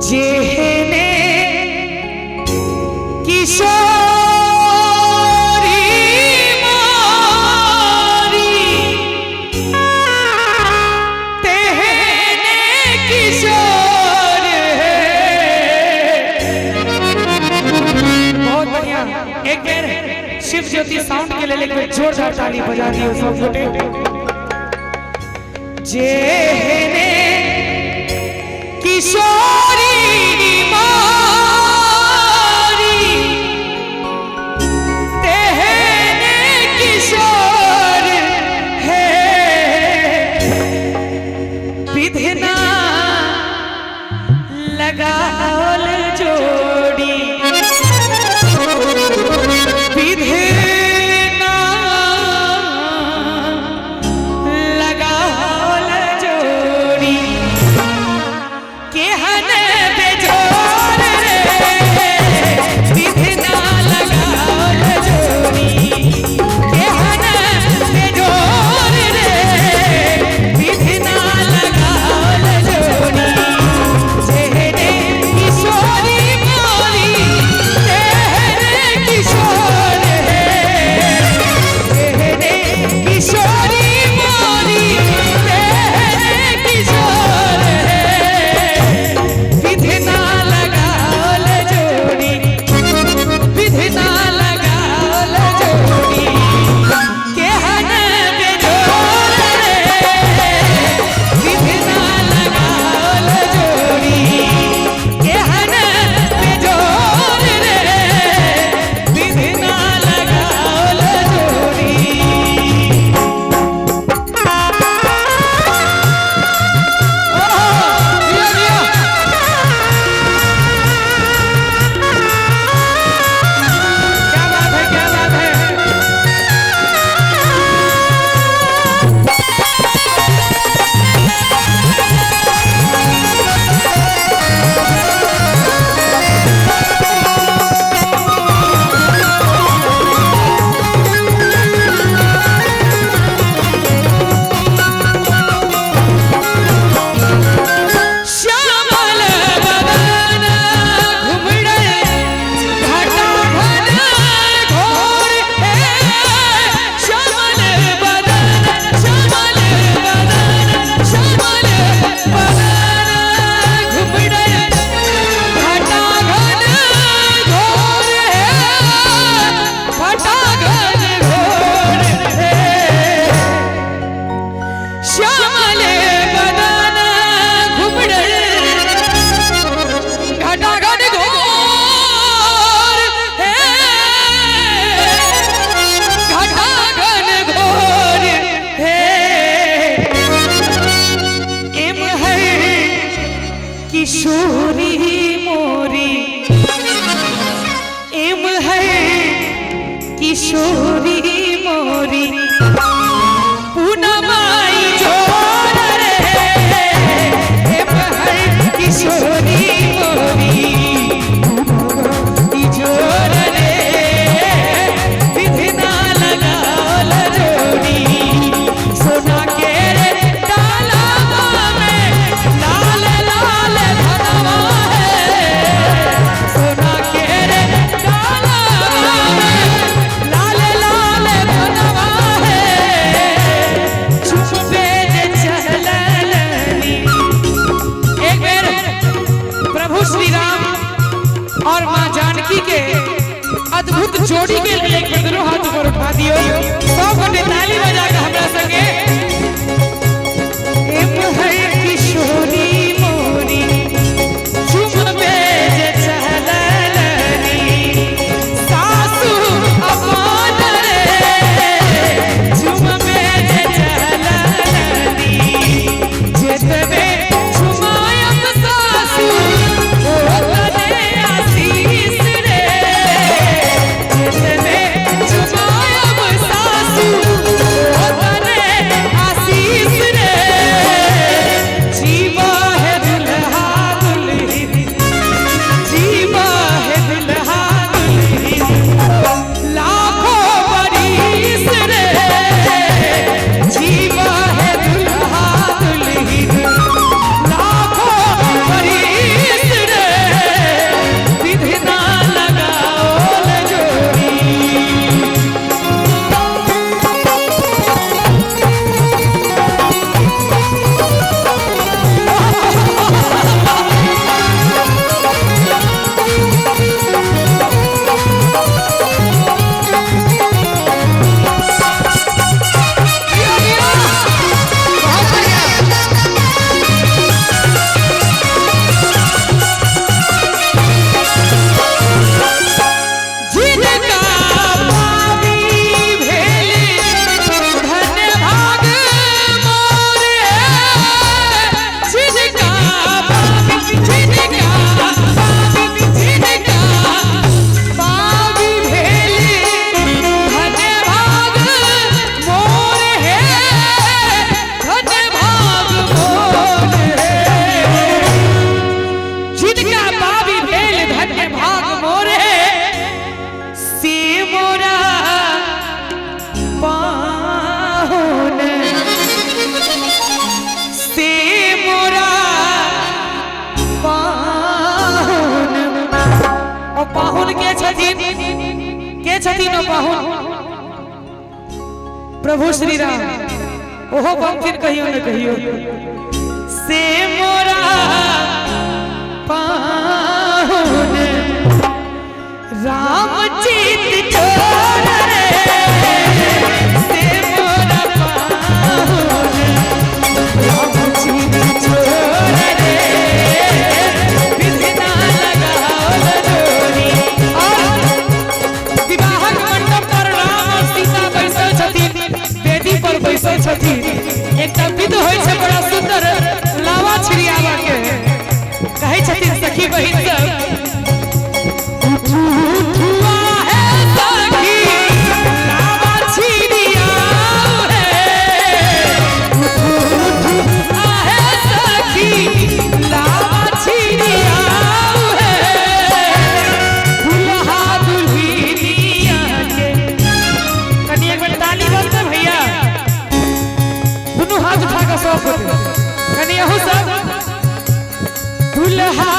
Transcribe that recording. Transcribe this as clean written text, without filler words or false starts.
जेहने किशोरी मारी तेहने किशोर है। बहुत बढ़िया। एक बार शिव ज्योति साउंड के लिए लेकर जोरदार ताली बजा दी सब छोटे। जेहने किशोरी मारी तेहने किशोर है। विधना लगाल जोड़ी विधना लगाल जोड़ी केहन बेजोर रे विधना लगाल जोड़ी केहन बेजोर रे विधना लगाल जोड़ी। जेहने किशोरी मारी तेहने किशोर है। जेहने किशोरी मारी तेहने किशोर है। विधना लगाल जोड़ी विधना लगाल जोड़ी केहन बेजोर रे विधना लगाल जोड़ी केहन बेजोर रे विधना लगाल जोड़ी। क्या बात है क्या बात है। श्यामल बदन घुमड़े घटा घन घोर है। श्यामल बदन श्यामल बदन श्यामल बदन घुमड़े घटा घन घोर है। घटा घन घोर है। श्यामल बदन घुमड़े घटा घन घोर है। घटा घन घोर है। एम है किशोरी मोरी एम है किशोरी मोरी पूनमाई जोर रे एम है किशोरी मोरी पूनमाई जोर रे विधना लगाल जोड़ी। सोना के रे डालवा में लाल लाल धनवा है। सोना के रे डालवा में लाल लाल छतीन पाहुन प्रभु श्री राम ओहो पंक्ति कहियो न कहियो से मोरा पाहुन राम चित छोड़ रे से मोरा पाहुन राम चित छोड़ रे विधिना लगाओ डोरी। और विवाहक मंडप पर राम और सीता बैसल छथिन, वेदी पर बैसल छथिन। एकटा विध होय छै बड़ा सुंदर लावा छिड़ियावा के कहै छथिन सखी बहिन सब सब दुल्हा